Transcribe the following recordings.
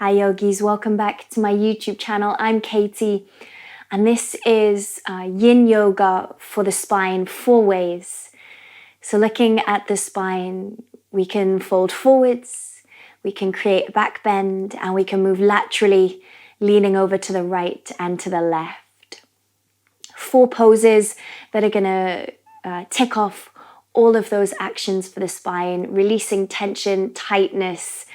Hi yogis, welcome back to my YouTube channel. I'm Katie and this is Yin Yoga for the spine 4 ways. So looking at the spine, we can fold forwards, we can create a back bend, and we can move laterally, leaning over to the right and to the left. 4 poses that are gonna tick off all of those actions for the spine, releasing tension, tightness,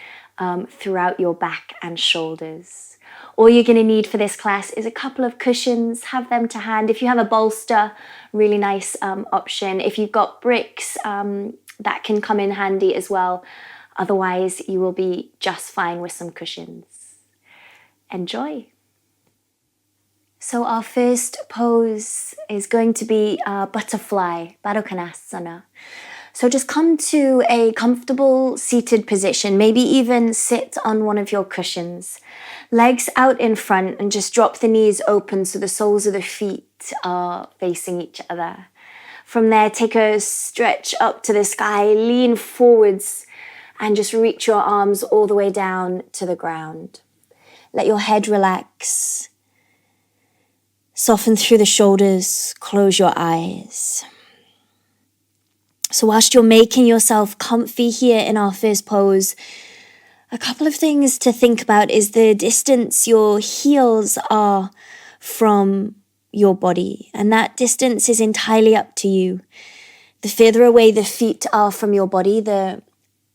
throughout your back and shoulders. All you're going to need for this class is a couple of cushions. Have them to hand. If you have a bolster, really nice option. If you've got bricks, that can come in handy as well. Otherwise, you will be just fine with some cushions. Enjoy. So our first pose is going to be butterfly, Baddha. So just come to a comfortable seated position, maybe even sit on one of your cushions. Legs out in front and just drop the knees open so the soles of the feet are facing each other. From there, take a stretch up to the sky, lean forwards and just reach your arms all the way down to the ground. Let your head relax. Soften through the shoulders, close your eyes. So whilst you're making yourself comfy here in our first pose, a couple of things to think about is the distance your heels are from your body. And that distance is entirely up to you. The further away the feet are from your body, the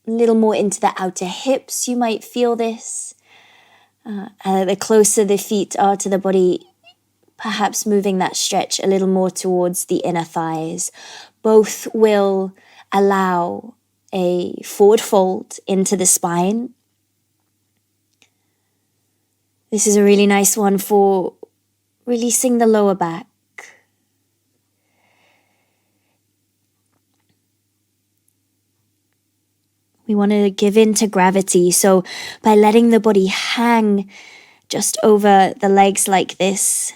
little more into the outer hips you might feel this. The closer the feet are to the body, perhaps moving that stretch a little more towards the inner thighs. Both will allow a forward fold into the spine. This is a really nice one for releasing the lower back. We want to give in to gravity, so by letting the body hang just over the legs like this,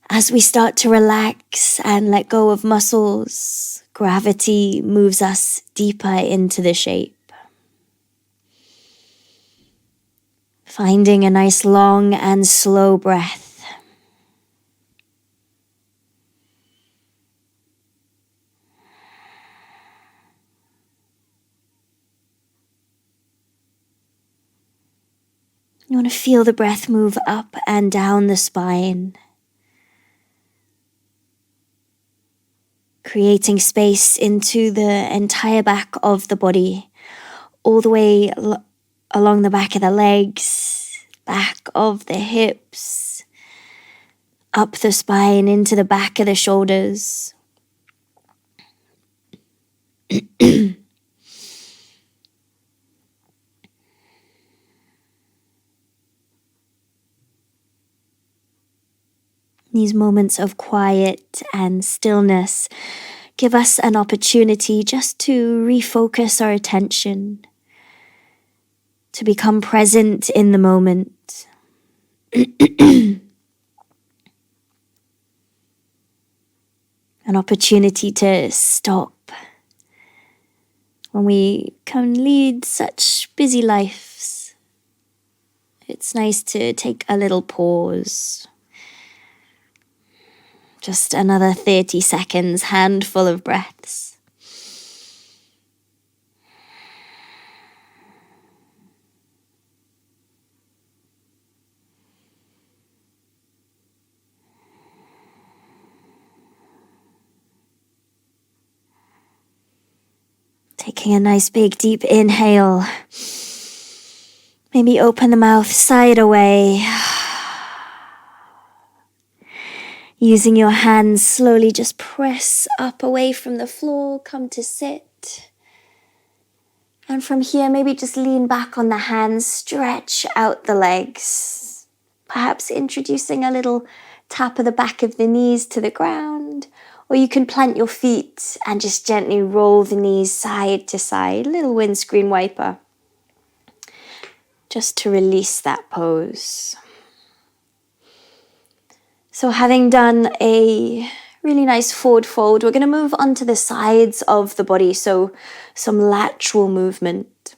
as we start to relax and let go of muscles, gravity moves us deeper into the shape. Finding a nice long and slow breath. You want to feel the breath move up and down the spine, creating space into the entire back of the body, all the way along the back of the legs, back of the hips, up the spine, into the back of the shoulders. These moments of quiet and stillness give us an opportunity just to refocus our attention, to become present in the moment. An opportunity to stop when we can lead such busy lives. It's nice to take a little pause. Just another 30 seconds, handful of breaths. Taking a nice big deep inhale. Maybe open the mouth, sigh it away. Using your hands, slowly just press up away from the floor, come to sit. And from here, maybe just lean back on the hands, stretch out the legs. Perhaps introducing a little tap of the back of the knees to the ground. Or you can plant your feet and just gently roll the knees side to side, little windscreen wiper. Just to release that pose. So having done a really nice forward fold, we're going to move onto the sides of the body, so some lateral movement.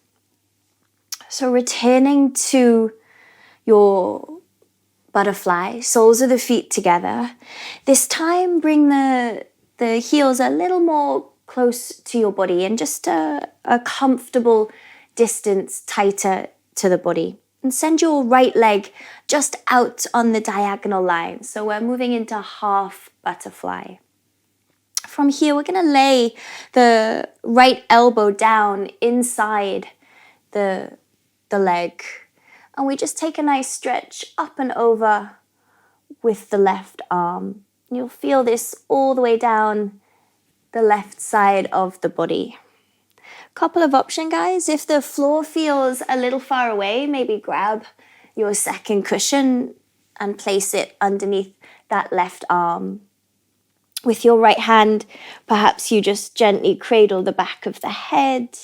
So returning to your butterfly, soles of the feet together. This time bring the heels a little more close to your body and just a comfortable distance tighter to the body. And send your right leg just out on the diagonal line. So we're moving into half butterfly. From here, we're going to lay the right elbow down inside the leg. And we just take a nice stretch up and over with the left arm. You'll feel this all the way down the left side of the body. Couple of options, guys. If the floor feels a little far away, maybe grab your second cushion and place it underneath that left arm. With your right hand, perhaps you just gently cradle the back of the head,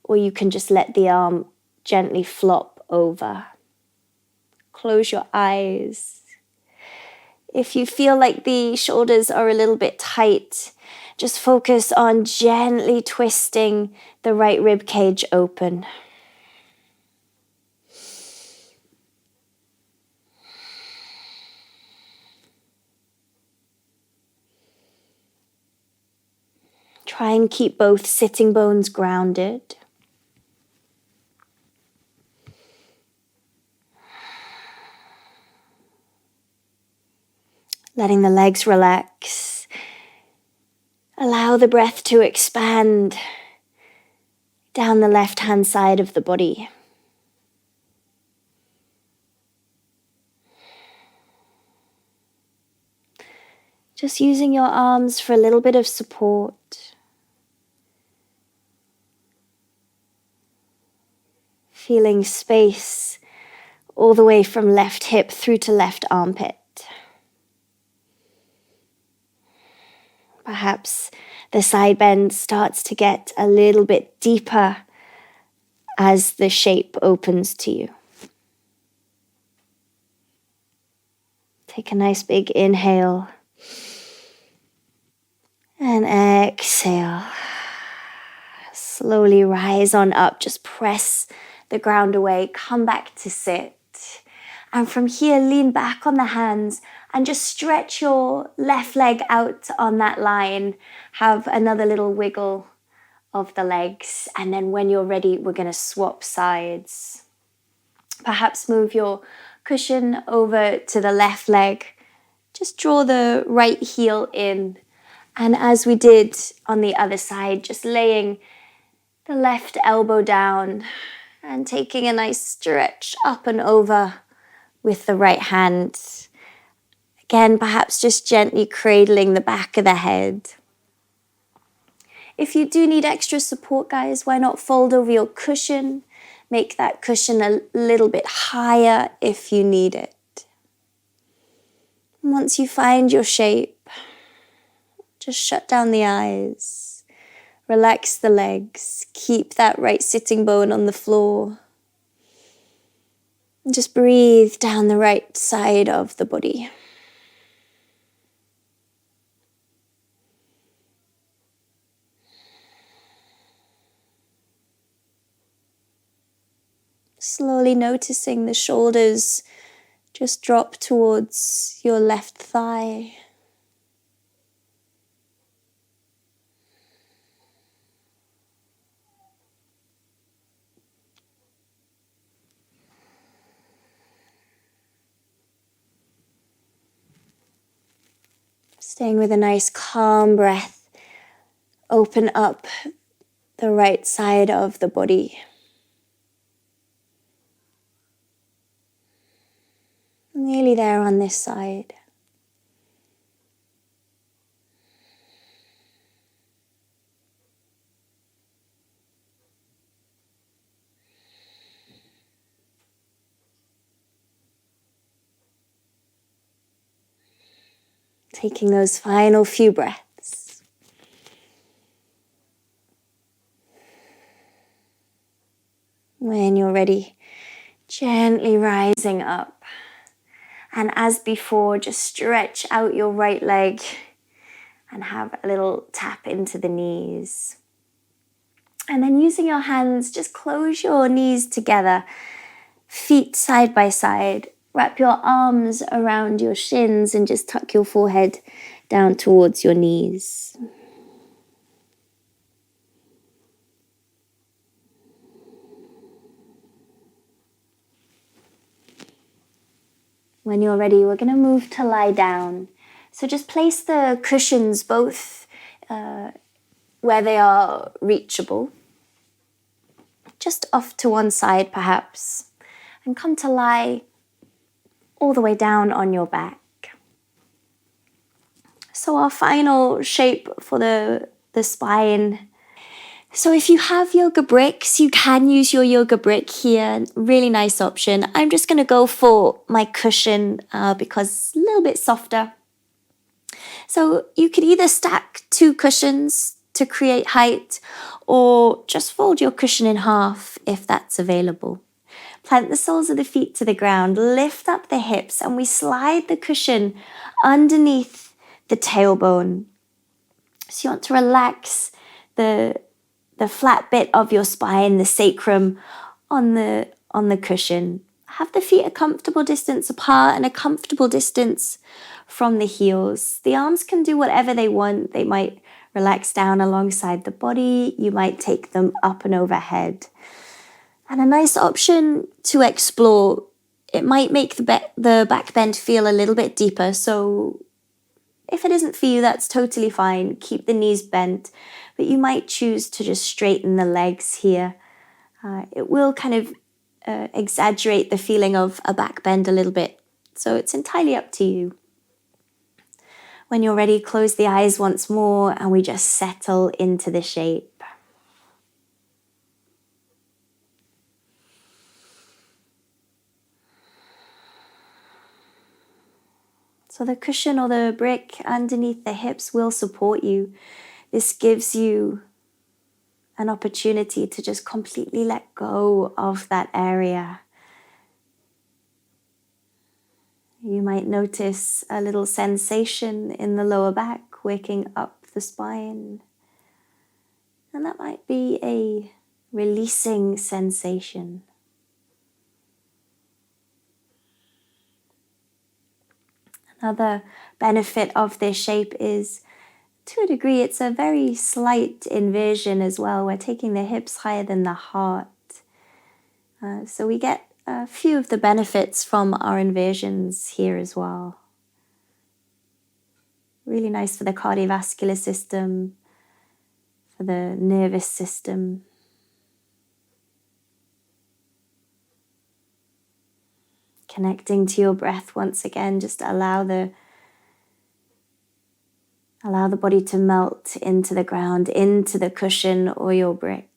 or you can just let the arm gently flop over. Close your eyes. If you feel like the shoulders are a little bit tight, just focus on gently twisting the right rib cage open. Try and keep both sitting bones grounded. Letting the legs relax. Allow the breath to expand down the left-hand side of the body. Just using your arms for a little bit of support. Feeling space all the way from left hip through to left armpit. Perhaps the side bend starts to get a little bit deeper as the shape opens to you. Take a nice big inhale and exhale. Slowly rise on up, just press the ground away, come back to sit. And from here, lean back on the hands and just stretch your left leg out on that line. Have another little wiggle of the legs. And then when you're ready, we're going to swap sides. Perhaps move your cushion over to the left leg. Just draw the right heel in. And as we did on the other side, just laying the left elbow down and taking a nice stretch up and over with the right hand. Again, perhaps just gently cradling the back of the head. If you do need extra support, guys, why not fold over your cushion? Make that cushion a little bit higher if you need it. Once you find your shape, just shut down the eyes. Relax the legs. Keep that right sitting bone on the floor. And just breathe down the right side of the body. Slowly noticing the shoulders just drop towards your left thigh. Staying with a nice calm breath, open up the right side of the body. Nearly there on this side. Taking those final few breaths. When you're ready, gently rising up. And as before, just stretch out your right leg and have a little tap into the knees. And then using your hands, just close your knees together, feet side by side. Wrap your arms around your shins and just tuck your forehead down towards your knees. When you're ready, we're going to move to lie down. So just place the cushions both where they are reachable, just off to one side perhaps, and come to lie all the way down on your back. So our final shape for the spine. So if you have yoga bricks, you can use your yoga brick here. Really nice option. I'm just going to go for my cushion because it's a little bit softer. So you could either stack 2 cushions to create height or just fold your cushion in half if that's available. Plant the soles of the feet to the ground, lift up the hips, and we slide the cushion underneath the tailbone. So you want to relax the flat bit of your spine, the sacrum, on the cushion. Have the feet a comfortable distance apart and a comfortable distance from the heels. The arms can do whatever they want. They might relax down alongside the body. You might take them up and overhead. And a nice option to explore, it might make the back bend feel a little bit deeper. So if it isn't for you, that's totally fine. Keep the knees bent, but you might choose to just straighten the legs here. It will kind of exaggerate the feeling of a back bend a little bit. So it's entirely up to you. When you're ready, close the eyes once more and we just settle into the shape. So the cushion or the brick underneath the hips will support you. This gives you an opportunity to just completely let go of that area. You might notice a little sensation in the lower back, waking up the spine. And that might be a releasing sensation. Another benefit of this shape is, to a degree, it's a very slight inversion as well. We're taking the hips higher than the heart. So we get a few of the benefits from our inversions here as well. Really nice for the cardiovascular system, for the nervous system. Connecting to your breath once again, just allow the body to melt into the ground, into the cushion or your brick.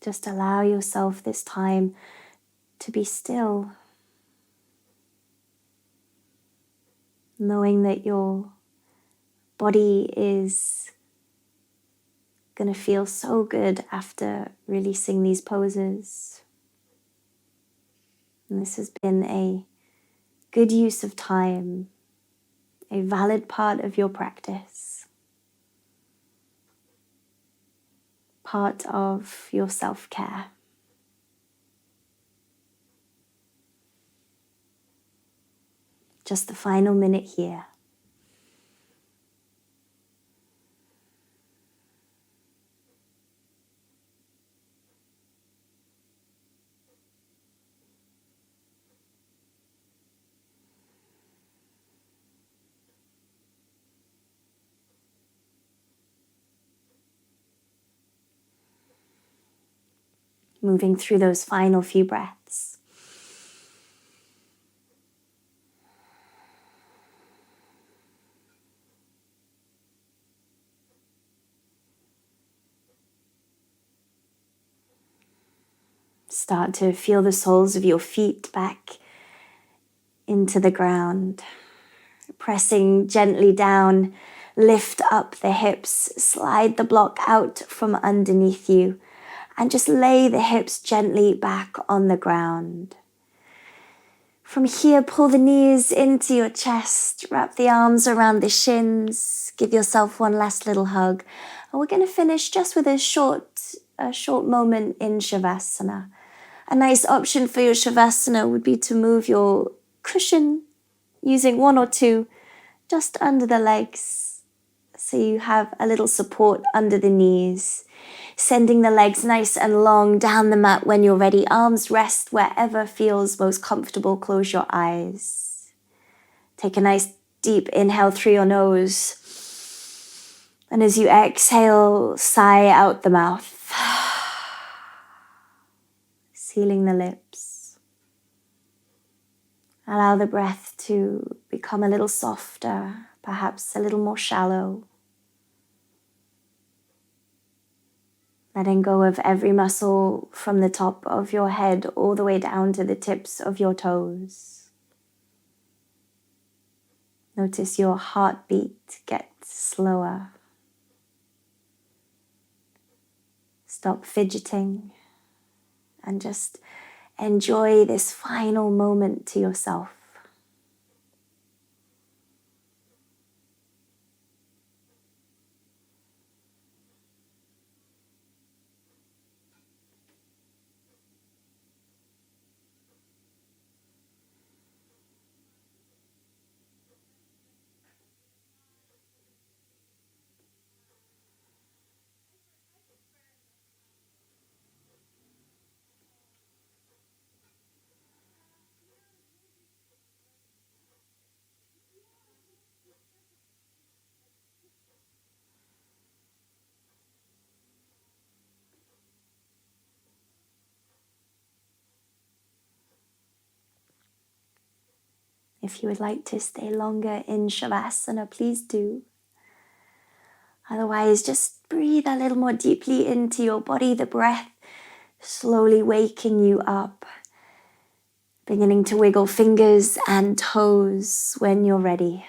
Just allow yourself this time to be still, knowing that your body is going to feel so good after releasing these poses. And this has been a good use of time, a valid part of your practice, part of your self-care. Just the final minute here. Moving through those final few breaths. Start to feel the soles of your feet back into the ground. Pressing gently down, lift up the hips, slide the block out from underneath you. And just lay the hips gently back on the ground. From here, pull the knees into your chest, wrap the arms around the shins, give yourself one last little hug. And we're going to finish just with a short moment in Savasana. A nice option for your Savasana would be to move your cushion using one or two just under the legs, so you have a little support under the knees. Sending the legs nice and long down the mat when you're ready. Arms rest wherever feels most comfortable. Close your eyes. Take a nice deep inhale through your nose. And as you exhale, sigh out the mouth. Sealing the lips. Allow the breath to become a little softer, perhaps a little more shallow. Letting go of every muscle from the top of your head all the way down to the tips of your toes. Notice your heartbeat get slower. Stop fidgeting and just enjoy this final moment to yourself. If you would like to stay longer in Savasana, please do. Otherwise, just breathe a little more deeply into your body, the breath slowly waking you up. Beginning to wiggle fingers and toes when you're ready.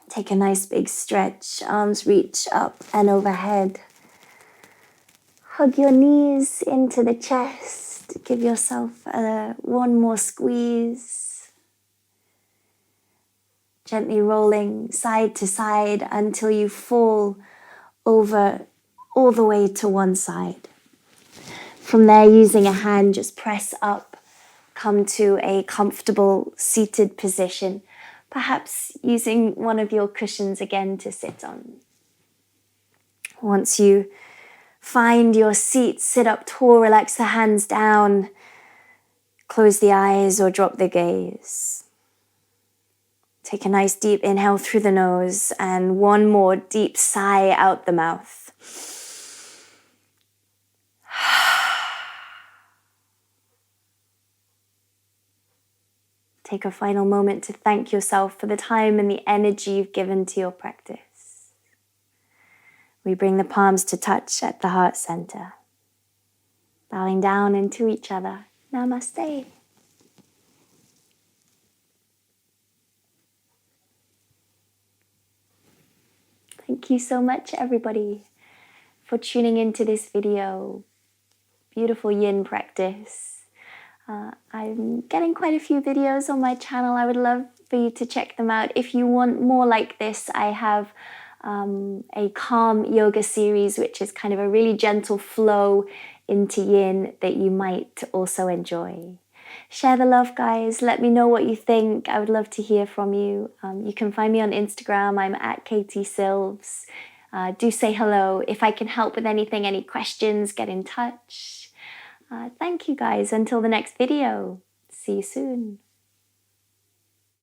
Take a nice big stretch, arms reach up and overhead. Hug your knees into the chest. Give yourself one more squeeze. Gently rolling side to side until you fall over all the way to one side. From there, using a hand, just press up, come to a comfortable seated position, perhaps using one of your cushions again to sit on. Once you find your seat, sit up tall, relax the hands down, close the eyes or drop the gaze. Take a nice deep inhale through the nose and one more deep sigh out the mouth. Take a final moment to thank yourself for the time and the energy you've given to your practice. We bring the palms to touch at the heart center. Bowing down into each other. Namaste. Thank you so much, everybody, for tuning into this video. Beautiful yin practice. I'm getting quite a few videos on my channel. I would love for you to check them out. If you want more like this, I have a calm yoga series, which is kind of a really gentle flow into yin that you might also enjoy. Share the love, guys. Let me know what you think. I would love to hear from you. You can find me on Instagram. I'm at KTSilves. Do say hello. If I can help with anything, any questions, get in touch. Thank you, guys. Until the next video. See you soon.